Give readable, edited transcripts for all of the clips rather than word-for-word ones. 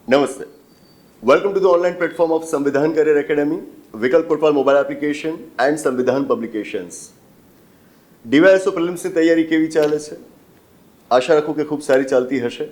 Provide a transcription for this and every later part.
Namaste. Welcome to the online platform of Samvidhan Career Academy, Vikalp Kotwal mobile application and Samvidhan publications. DYSO prelims ની તૈયારી કેવી ચાલે છે? આશા રાખું કે ખૂબ સારી ચાલતી હશે.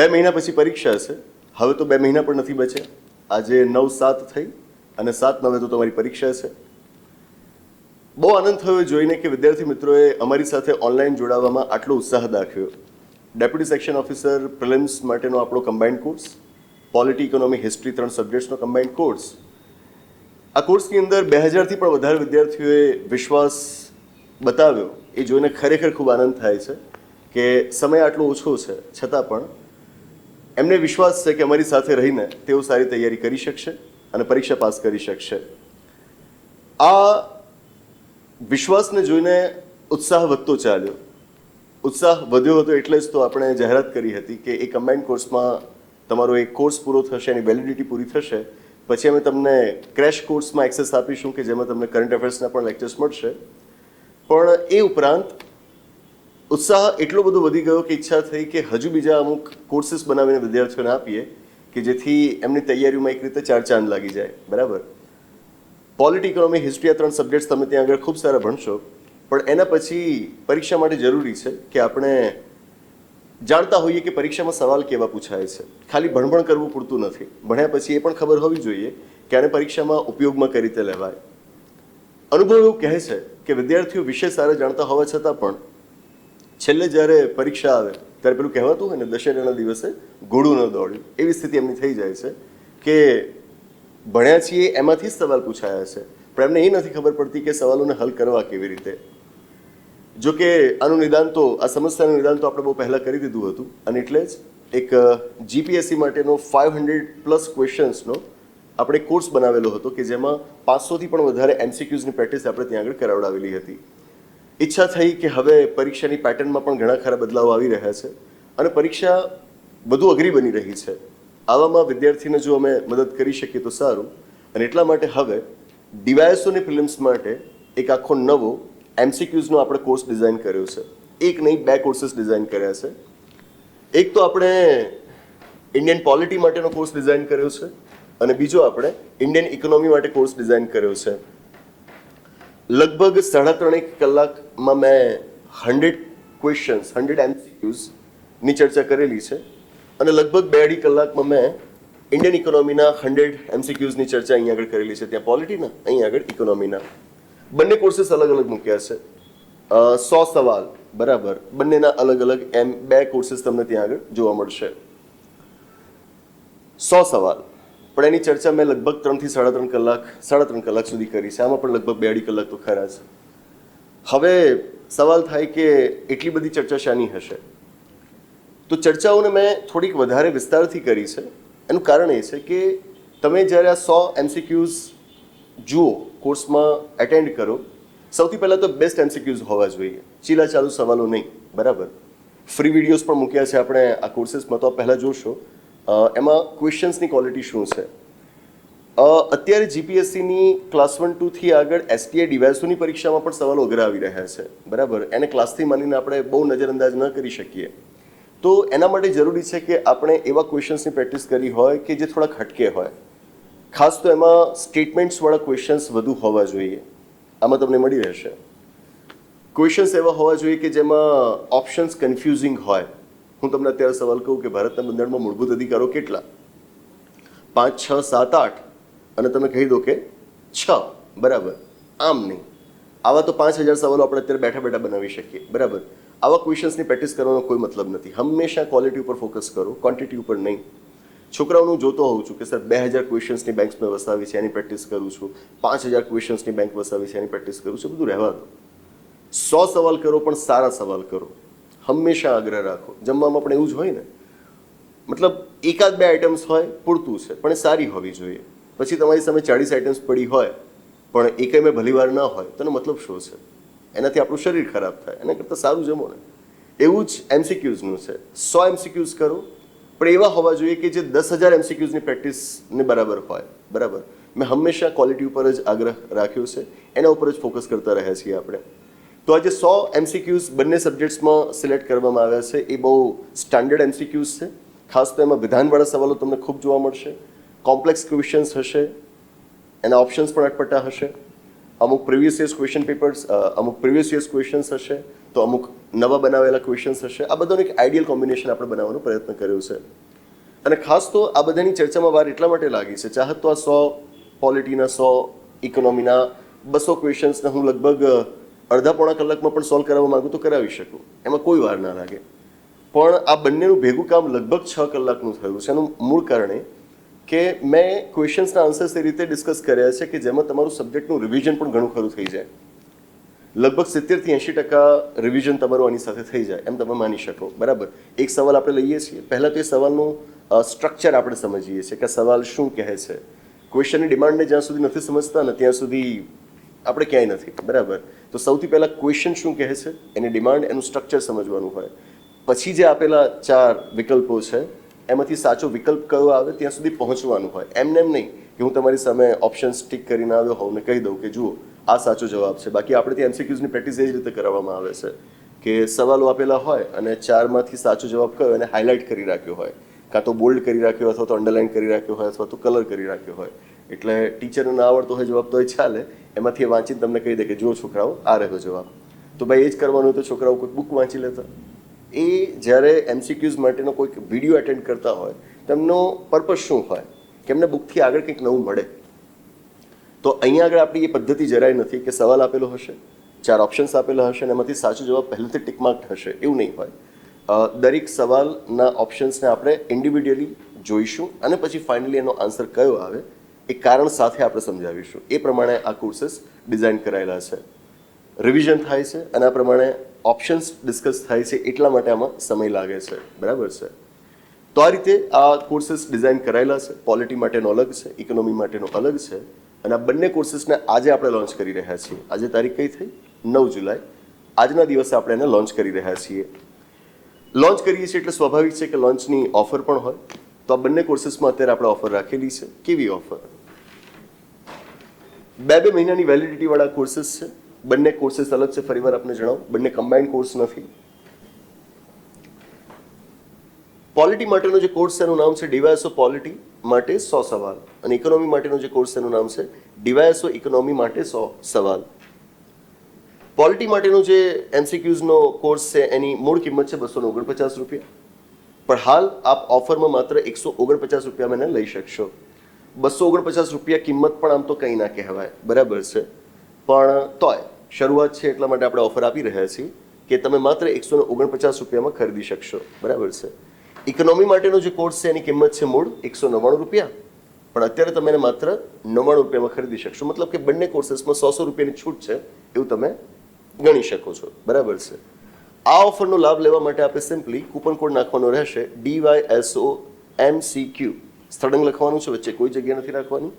2 મહિના પછી પરીક્ષા છે. હવે તો 2 મહિના પણ નથી બચ્યા. આજે 9/7 થઈ અને 7/9 તો તમારી પરીક્ષા છે. બહુ આનંદ થયો જોઈને કે વિદ્યાર્થી મિત્રોએ અમારી સાથે ઓનલાઈન જોડાવામાં આટલો ઉત્સાહ દાખવ્યો. ડેપ્યુટી સેક્શન ઓફિસર પ્રિલિમ્સ માટેનો આપણો combined course, polity, economy, history 3 સબ્જેક્ટ્સનો કમ્બાઇન્ડ કોર્સ. આ કોર્સની અંદર 2000થી પણ વધારે વિદ્યાર્થીઓએ વિશ્વાસ બતાવ્યો. એ જોઈને ખરેખર ખૂબ આનંદ થાય છે કે સમય આટલો ઓછો છે છતાં પણ એમને વિશ્વાસ છે કે અમારી સાથે રહીને તેઓ સારી તૈયારી કરી શકશે અને પરીક્ષા પાસ કરી શકશે. આ વિશ્વાસને જોઈને ઉત્સાહ વધતો ચાલ્યો. ઉત્સાહ વધ્યો હતો એટલે જ તો આપણે જાહેરાત કરી હતી કે એ કમ્બાઇન્ડ કોર્સમાં તમારો એક કોર્સ પૂરો થશે, એની વેલિડિટી પૂરી થશે પછી અમે તમને ક્રેશ કોર્સમાં એક્સેસ આપીશું કે જેમાં તમને કરંટ અફેર્સના પણ લેક્ચર્સ મળશે. પણ એ ઉપરાંત ઉત્સાહ એટલો બધો વધી ગયો કે ઈચ્છા થઈ કે હજુ બીજા અમુક કોર્સીસ બનાવીને વિદ્યાર્થીઓને આપીએ કે જેથી એમની તૈયારીઓમાં એક રીતે 4 ચાંદ લાગી જાય. બરાબર. પોલિટી, ઇકોનોમી, હિસ્ટ્રી આ 3 સબ્જેક્ટ્સ તમે ત્યાં આગળ ખૂબ સારા ભણશો, પણ એના પછી પરીક્ષા માટે જરૂરી છે કે આપણે જાણતા હોઈએ કે પરીક્ષામાં સવાલ કેવા પૂછાય છે. ખાલી ભણભણ કરવું પૂરતું નથી. ભણ્યા પછી એ પણ ખબર હોવી જોઈએ કે આને પરીક્ષામાં ઉપયોગમાં કઈ રીતે લેવાય. અનુભવ એવું કહે છે કે વિદ્યાર્થીઓ વિષય સારા જાણતા હોવા છતાં પણ છેલ્લે જ્યારે પરીક્ષા આવે ત્યારે પેલું કહેવાતું હોય ને, દશેરાના દિવસે ઘોડું ન દોડ્યું, એવી સ્થિતિ એમની થઈ જાય છે કે ભણ્યા છીએ એમાંથી જ સવાલ પૂછાયા છે પણ એમને એ નથી ખબર પડતી કે સવાલોને હલ કરવા કેવી રીતે. જો કે આનું નિદાન તો, આ સમસ્યાનું નિદાન તો આપણે બહુ પહેલાં કરી દીધું હતું અને એટલે જ એક જીપીએસસી માટેનો 500+ ક્વેશ્ચન્સનો આપણે કોર્સ બનાવેલો હતો કે જેમાં 500થી પણ વધારે એમસીક્યુઝની પ્રેક્ટિસ આપણે ત્યાં આગળ કરાવડાવેલી હતી. ઈચ્છા થઈ કે હવે પરીક્ષાની પેટર્નમાં પણ ઘણા ખરા બદલાવ આવી રહ્યા છે અને પરીક્ષા વધુ અઘરી બની રહી છે. આવામાં વિદ્યાર્થીને જો અમે મદદ કરી શકીએ તો સારું અને એટલા માટે હવે ડીવાયએસઓની પ્રિલિમ્સ માટે એક આખો નવો એમસીક્યુઝનો આપણે કોર્સ ડિઝાઇન કર્યો છે. એક નહીં, 2 કોર્સીસ ડિઝાઇન કર્યા છે. એક તો આપણે ઇન્ડિયન પોલિટી માટેનો કોર્સ ડિઝાઇન કર્યો છે અને બીજો આપણે ઇન્ડિયન ઇકોનોમી માટે કોર્સ ડિઝાઇન કર્યો છે. લગભગ 3.5 કલાકમાં મેં 100 ક્વેશ્ચન્સ, 100 એમસીક્યુઝની ચર્ચા કરેલી છે અને લગભગ 2.5 કલાકમાં મેં ઇન્ડિયન ઇકોનોમીના 100 એમસીક્યુઝની ચર્ચા અહીંયા આગળ કરેલી છે. ત્યાં પોલિટીના, અહીંયા આગળ ઇકોનોમીના. બંને કોર્સીસ અલગ અલગ મૂક્યા છે. 100 સવાલ, બરાબર, બંનેના અલગ અલગ એમ 2 કોર્સીસ તમને ત્યાં આગળ જોવા મળશે. 100 સવાલ પણ એની ચર્ચા મેં લગભગ 3 થી 3.5 કલાક સુધી કરી છે. આમાં પણ લગભગ 2.5 કલાક તો ખરા છે. હવે સવાલ થાય કે એટલી બધી ચર્ચા શાની હશે? તો ચર્ચાઓને મેં થોડીક વધારે વિસ્તારથી કરી છે. એનું કારણ એ છે કે તમે જ્યારે આ 100 એમસીક્યુઝ જુઓ, કોર્સમાં એટેન્ડ કરો, સૌથી પહેલાં તો બેસ્ટ એમસીક્યુઝ હોવા જોઈએ, ચીલા ચાલુ સવાલો નહીં. બરાબર. ફ્રી વિડીયોઝ પણ મૂક્યા છે આપણે આ કોર્સીસમાં, તો પહેલાં જોશો એમાં ક્વેશ્ચન્સની ક્વોલિટી શું છે. અત્યારે જીપીએસસીની ક્લાસ 1-2થી આગળ એસટીઆઈ ડીવાયએસઓની પરીક્ષામાં પણ સવાલો અઘરા આવી રહ્યા છે. બરાબર. એને ક્લાસથી માનીને આપણે બહુ નજરઅંદાજ ન કરી શકીએ. તો એના માટે જરૂરી છે કે આપણે એવા ક્વેશ્ચન્સની પ્રેક્ટિસ કરી હોય કે જે થોડાક હટકે હોય. ખાસ તો એમાં સ્ટેટમેન્ટ્સવાળા ક્વેશ્ચન્સ વધુ હોવા જોઈએ. આમાં તમને મળી રહેશે. ક્વેશ્ચન્સ એવા હોવા જોઈએ કે જેમાં ઓપ્શન્સ કન્ફ્યુઝિંગ હોય. હું તમને અત્યારે સવાલ કહું કે ભારતના બંધારણમાં મૂળભૂત અધિકારો કેટલા? 5, 6, 7, 8 અને તમે કહી દો કે 6. બરાબર. આમ નહીં. આવા તો 5000 સવાલો આપણે અત્યારે બેઠા બેઠા બનાવી શકીએ. બરાબર. આવા ક્વેશ્ચન્સની પ્રેક્ટિસ કરવાનો કોઈ મતલબ નથી. હંમેશા ક્વોલિટી ઉપર ફોકસ કરો, ક્વોન્ટિટી ઉપર નહીં. છોકરાઓનું જોતો હોઉં છું કે સર 2000 ક્વેશ્ચન્સની બેંક્સ મેં વસાવી છે, એની પ્રેક્ટિસ કરું છું, 5000 ક્વેશ્ચન્સની બેંક વસાવી છે, એની પ્રેક્ટિસ કરું છું. બધું રહેવા દો. 100 સવાલ કરો પણ સારા સવાલ કરો. હંમેશા આગ્રહ રાખો. જમવામાં પણ એવું જ હોય ને, મતલબ 1-2 આઇટમ્સ હોય પૂરતું છે પણ એ સારી હોવી જોઈએ. પછી તમારી સામે 40 આઇટમ્સ પડી હોય પણ એકય મેં ભલીવાર ન હોય તો એનો મતલબ શું છે? એનાથી આપણું શરીર ખરાબ થાય. એના કરતાં સારું જમો ને. એવું જ એમસીક્યુઝનું છે. 100 એમસીક્યુઝ કરો પણ એવા હોવા જોઈએ કે જે 10,000 એમસીક્યુઝની પ્રેક્ટિસને બરાબર હોય. બરાબર. મેં હંમેશા ક્વોલિટી ઉપર જ આગ્રહ રાખ્યો છે, એના ઉપર જ ફોકસ કરતા રહ્યા છીએ આપણે. તો આજે 100 એમસીક્યુઝ બંને સબ્જેક્ટ્સમાં સિલેક્ટ કરવામાં આવ્યા છે. એ બહુ સ્ટાન્ડર્ડ એમસીક્યુઝ છે ખાસ તો એમાં વિધાનવાળા સવાલો તમને ખૂબ જોવા મળશે. કોમ્પ્લેક્સ ક્વેશ્ચન્સ હશે, એના ઓપ્શન્સ પણ અટપટા હશે. અમુક પ્રીવિયસ યર્સ ક્વેશ્ચન પેપર્સ, અમુક પ્રીવિયસ યર્સ ક્વેશ્ચન્સ હશે, તો અમુક નવા બનાવેલા ક્વેશ્ચન્સ હશે. આ બધાનું એક આઈડિયલ કોમ્બિનેશન આપણે બનાવવાનો પ્રયત્ન કર્યો છે. અને ખાસ તો આ બધાની ચર્ચામાં વાર એટલા માટે લાગી છે, ચાહત તો આ 100 પોલિટીના, 100 ઇકોનોમીના, 200 ક્વેશ્ચન્સને હું લગભગ અડધા પોણા કલાકમાં પણ સોલ્વ કરાવવા માંગુ તો કરાવી શકું, એમાં કોઈ વાર ના લાગે. પણ આ બંનેનું ભેગું કામ લગભગ 6 કલાકનું થયું છે. એનું મૂળ કારણ કે મેં ક્વેશ્ચન્સના આન્સર્સ એ રીતે ડિસ્કસ કર્યા છે કે જેમાં તમારું સબ્જેક્ટનું રિવિઝન પણ ઘણું ખરું થઈ જાય. લગભગ 70 થી 80% રિવિઝન તમારું આની સાથે થઈ જાય એમ તમે માની શકો. બરાબર, એક સવાલ આપણે લઈએ છીએ, પહેલાં તો એ સવાલનું સ્ટ્રક્ચર આપણે સમજીએ છીએ કે સવાલ શું કહે છે. ક્વેશ્ચનની ડિમાન્ડને જ્યાં સુધી નથી સમજતા ને ત્યાં સુધી આપણે ક્યાંય નથી. બરાબર, તો સૌથી પહેલાં ક્વેશ્ચન શું કહે છે, એની ડિમાન્ડ, એનું સ્ટ્રક્ચર સમજવાનું હોય. પછી જે આપેલા 4 વિકલ્પો છે એમાંથી સાચો વિકલ્પ કયો આવે ત્યાં સુધી પહોંચવાનું હોય. એમને એમ નહીં કે હું તમારી સામે ઓપ્શન્સ ટિક કરીને આવ્યો હોઉં ને કહી દઉં કે જુઓ આ સાચો જવાબ છે. બાકી આપણે ત્યાં એમસીક્યુઝની પ્રેક્ટિસ એ જ રીતે કરવામાં આવે છે કે સવાલો આપેલા હોય અને 4માંથી સાચો જવાબ કયો એને હાઇલાઇટ કરી રાખ્યો હોય, કાં તો બોલ્ડ કરી રાખ્યો અથવા તો અંડરલાઇન કરી રાખ્યો હોય અથવા તો કલર કરી રાખ્યો હોય. એટલે ટીચરને ના આવડતો હોય જવાબ તો એ ચાલે, એમાંથી એ વાંચીને તમને કહી દે કે જુઓ છોકરાઓ આ રહ્યો જવાબ. તો ભાઈ એ જ કરવાનું હોય તો છોકરાઓ કોઈક બુક વાંચી લેતા. એ જ્યારે એમસીક્યુઝ માટેનો કોઈક વિડીયો એટેન્ડ કરતા હોય તેમનો પર્પઝ શું હોય કે એમને બુકથી આગળ કંઈક નવું મળે. તો અહીંયા આગળ આપણી એ પદ્ધતિ જરાય નથી કે સવાલ આપેલો હશે, 4 ઓપ્શન્સ આપેલા હશે અને એમાંથી સાચો જવાબ પહેલેથી ટિકમાર્ક હશે, એવું નહીં હોય. દરેક સવાલના ઓપ્શન્સને આપણે ઇન્ડિવિડ્યુઅલી જોઈશું અને પછી ફાઇનલી એનો આન્સર કયો આવે એ કારણ સાથે આપણે સમજાવીશું. એ પ્રમાણે આ કોર્સીસ ડિઝાઇન કરાયેલા છે. રિવિઝન થાય છે અને આ પ્રમાણે ઓપ્શન્સ ડિસ્કસ થાય છે, એટલા માટે આમાં સમય લાગે છે. બરાબર છે. તો આ રીતે આ કોર્સીસ ડિઝાઇન કરાયેલા છે. પોલિટી માટેનો અલગ છે, ઇકોનોમી માટેનો અલગ છે. અને આ બંને કોર્સીસને આજે આપણે લોન્ચ કરી રહ્યા છીએ. આજે તારીખ કઈ થઈ? 9 જુલાઈ. આજના દિવસે આપણે એને લોન્ચ કરી રહ્યા છીએ. લોન્ચ કરીએ છીએ એટલે સ્વાભાવિક છે કે લોન્ચની ઓફર પણ હોય. તો આ બંને કોર્સીસમાં અત્યારે આપણે ઓફર રાખેલી છે. કેવી ઓફર? 2 મહિનાની વેલિડિટીવાળા કોર્સીસ છે. બંને કોર્સીસ અલગ છે, ફરીવાર આપને જણાવું, બંને કમ્બાઇન્ડ કોર્સ નથી. પોલિટી માટેનો જે કોર્સ છે એનું નામ છે ડીવાયએસઓ પોલિટી માટે 100 સવાલ અને ઇકોનોમી માટેનો જે કોર્સ એનું નામ છે ડીવાયએસઓ ઇકોનોમી માટે 100 સવાલ. પોલિટી માટેનો જે એમસીક્યુઝનો કોર્સ છે એની મૂળ કિંમત છે 249 રૂપિયા, પણ હાલ આપ ઓફરમાં માત્ર 149 રૂપિયામાં એને લઈ શકશો. 249 રૂપિયા કિંમત પણ આમ તો કંઈ ના કહેવાય, બરાબર છે, પણ તોય શરૂઆત છે એટલા માટે આપણે ઓફર આપી રહ્યા છીએ કે તમે માત્ર 149 રૂપિયામાં ખરીદી શકશો. બરાબર છે. ઇકોનોમી માટેનો જે કોર્સ છે એની કિંમત છે મૂળ 199 રૂપિયા, પણ અત્યારે તમે એને માત્ર 99 રૂપિયામાં ખરીદી શકશો. મતલબ કે બંને કોર્सेसમાં 100 રૂપિયાની છૂટ છે એવું તમે ગણી શકો છો. બરાબર છે. આ ઓફરનો લાભ લેવા માટે આપણે સિમ્પલી કૂપન કોડ નાખવાનો રહેશે DYSOMCQ. સ્થળાંક લખવાનું છે, વચ્ચે કોઈ જગ્યા નથી રાખવાની.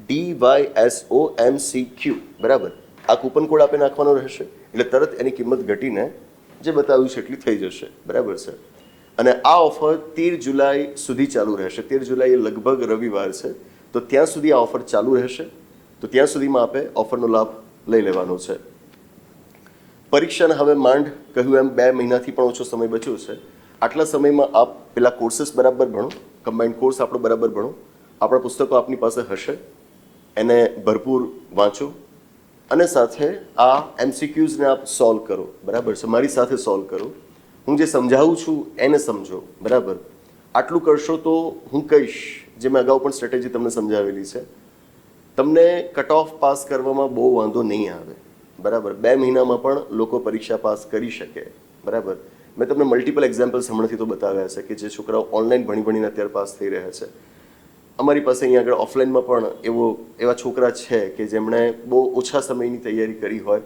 DYSOMCQ. બરાબર. આ કૂપન કોડ આપણે નાખવાનો રહેશે એટલે તરત એની કિંમત ઘટીને જે બતાવ્યું છે એટલી થઈ જશે. બરાબર છે. અને આ ઓફર 13 જુલાઈ સુધી ચાલુ રહેશે. 13 જુલાઈ એ લગભગ રવિવાર છે, તો ત્યાં સુધી આ ઓફર ચાલુ રહેશે. તો ત્યાં સુધીમાં આપે ઓફરનો લાભ લઈ લેવાનો છે. પરીક્ષાને હવે માંડ કહ્યું એમ 2 મહિનાથી પણ ઓછો સમય બચ્યો છે. આટલા સમયમાં આપ પેલા કોર્સીસ બરાબર ભણો, કમ્બાઇન્ડ કોર્સ આપણો બરાબર ભણો, આપણા પુસ્તકો આપની પાસે હશે, એને ભરપૂર વાંચો અને સાથે આ એમસીક્યુઝને આપ સોલ્વ કરો. બરાબર છે. મારી સાથે સોલ્વ કરો. હું જે સમજાવું છું એને સમજો. બરાબર. આટલું કરશો તો હું કહીશ, જે મેં અગાઉ પણ સ્ટ્રેટેજી તમને સમજાવેલી છે, તમને કટ ઓફ પાસ કરવામાં બહુ વાંધો નહીં આવે. બરાબર. 2 મહિનામાં પણ લોકો પરીક્ષા પાસ કરી શકે. બરાબર. મેં તમને મલ્ટિપલ એક્ઝામ્પલ્સ હમણાંથી તો બતાવ્યા છે કે જે છોકરાઓ ઓનલાઈન ભણીને અત્યારે પાસ થઈ રહ્યા છે. અમારી પાસે અહીંયા આગળ ઓફલાઈનમાં પણ એવા છોકરા છે કે જેમણે બહુ ઓછા સમયની તૈયારી કરી હોય,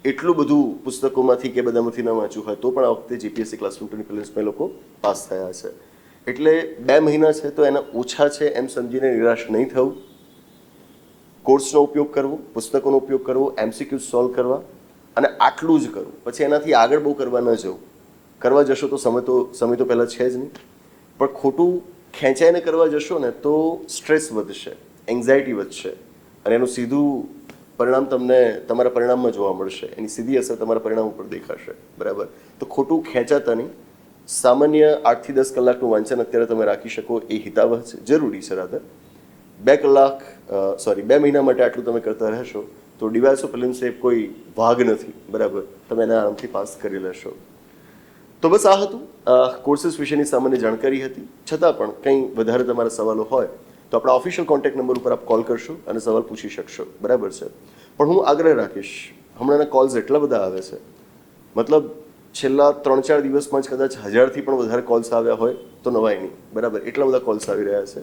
એટલું બધું પુસ્તકોમાંથી કે બધામાંથી ન વાંચ્યું હોય તો પણ આ વખતે જીપીએસસી ક્લાસરૂમ પ્રિલિમ્સમાં લોકો પાસ થયા છે. એટલે 2 મહિના છે તો એના ઓછા છે એમ સમજીને નિરાશ નહીં થવું. કોર્સનો ઉપયોગ કરવો, પુસ્તકોનો ઉપયોગ કરવો, એમસીક્યુ સોલ્વ કરવા અને આટલું જ કરવું. પછી એનાથી આગળ બહુ કરવા ન જવું. કરવા જશો તો સમય તો પહેલાં છે જ નહીં, પણ ખોટું ખેંચાઈને કરવા જશો ને તો સ્ટ્રેસ વધશે, એન્ઝાયટી વધશે અને એનું સીધું પરિણામ તમને તમારા પરિણામમાં જોવા મળશે. એની સીધી અસર તમારા પરિણામ ઉપર દેખાશે. બરાબર. તો ખોટું ખેંચાતા નહીં, સામાન્ય 8 થી 10 કલાકનું વાંચન અત્યારે તમે રાખી શકો એ હિતાવહ છે, જરૂરી છે રાધર. 2 મહિના માટે આટલું તમે કરતા રહેશો તો ડીવાયએસઓ પ્રિલિમ્સ એ કોઈ ભાગ નથી, બરાબર, તમે એને આરામથી પાસ કરી લેશો. તો બસ આ હતું, કોર્સીસ વિશેની સામાન્ય જાણકારી હતી. છતાં પણ કંઈ વધારે તમારા સવાલો હોય તો આપણા ઓફિશિયલ કોન્ટેક્ટ નંબર ઉપર આપ કોલ કરશો અને સવાલ પૂછી શકશો, બરાબર છે. પણ હું આગ્રહ રાખીશ, હમણાંના કોલ્સ એટલા બધા આવે છે, મતલબ છેલ્લા 3-4 દિવસમાં જ કદાચ 1000થી પણ વધારે કોલ્સ આવ્યા હોય તો નવાય નહીં, બરાબર, એટલા બધા કોલ્સ આવી રહ્યા છે.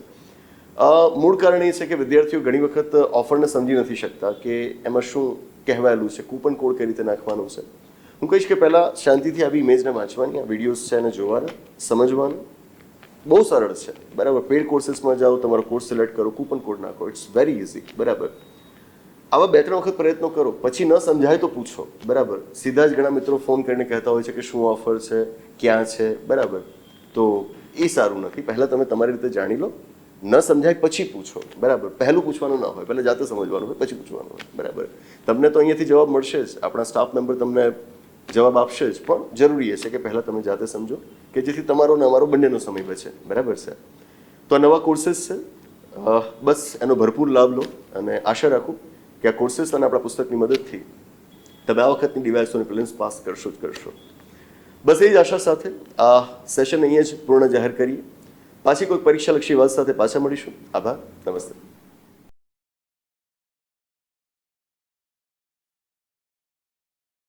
મૂળ કારણ એ છે કે વિદ્યાર્થીઓ ઘણી વખત ઓફરને સમજી નથી શકતા કે એમાં શું કહેવાયેલું છે, કૂપન કોડ કઈ રીતે નાખવાનું છે. હું કહીશ કે પહેલાં શાંતિથી આવી ઇમેજને વાંચવાની, આ વિડીયોઝ છે એને જોવાના, સમજવાનું. બહુ સરળ છે, બરાબર. પેડ કોર્સીસમાં જાઓ, તમારો કોર્સ સિલેક્ટ કરો, કૂપન કોડ નાખો, ઇટ્સ વેરી ઇઝી, બરાબર. આવા 2-3 વખત પ્રયત્નો કરો, પછી ન સમજાય તો પૂછો, બરાબર. સીધા જ ઘણા મિત્રો ફોન કરીને કહેતા હોય છે કે શું ઓફર છે, ક્યાં છે, બરાબર. તો એ સારું નથી. પહેલાં તમે તમારી રીતે જાણી લો, ન સમજાય પછી પૂછો, બરાબર. પહેલું પૂછવાનું ના હોય, પહેલાં જાતે સમજવાનું હોય, પછી પૂછવાનું હોય, બરાબર. તમને તો અહીંયાથી જવાબ મળશે જ, આપણા સ્ટાફ મેમ્બર તમને જવાબ આપશે જ, પણ જરૂરી એ છે કે પહેલાં તમે જાતે સમજો કે જેથી તમારો ને અમારો બંનેનો સમય બચે, બરાબર છે. તો આ નવા કોર્સીસ છે, બસ એનો ભરપૂર લાભ લો અને આશા રાખું કે આ કોર્સીસ અને આપણા પુસ્તકની મદદથી તમે આ વખતની ડીવાયએસઓની પ્રિલિમ્સ પાસ કરશો જ કરશો. બસ એ જ આશા સાથે આ સેશન અહીંયા જ પૂર્ણ જાહેર કરીએ. પાછી કોઈક પરીક્ષાલક્ષી વાત સાથે પાછા મળીશું. આભાર, નમસ્તે.